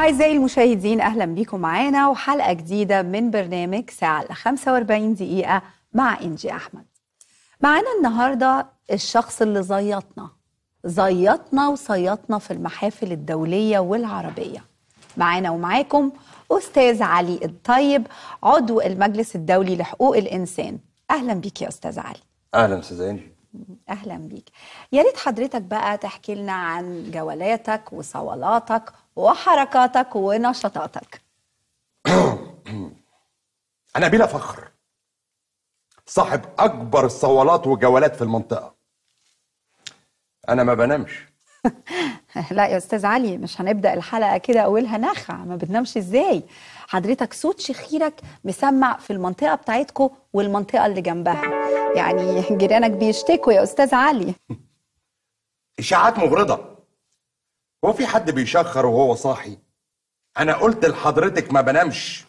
أعزائي المشاهدين، أهلا بيكم معانا وحلقة جديدة من برنامج ساعة ل 45 دقيقة مع إنجي أحمد. معانا النهاردة الشخص اللي زيطنا وصيطنا في المحافل الدولية والعربية. معانا ومعاكم أستاذ علي الطيب، عضو المجلس الدولي لحقوق الإنسان. أهلا بيك يا أستاذ علي. أهلا أستاذ إنجي. أهلا بيك. يا ريت حضرتك بقى تحكي لنا عن جولاتك وصولاتك وحركاتك ونشاطاتك. أنا بلا فخر صاحب أكبر الصولات والجولات في المنطقة. أنا ما بنامش. لا يا أستاذ علي، مش هنبدأ الحلقة كده أولها نخع. ما بتنامش إزاي؟ حضرتك صوت شخيرك مسمع في المنطقة بتاعتكو والمنطقة اللي جنبها، يعني جيرانك بيشتكوا يا أستاذ علي. إشاعات مغرضة. هو في حد بيشخر وهو صاحي؟ أنا قلت لحضرتك ما بنامش.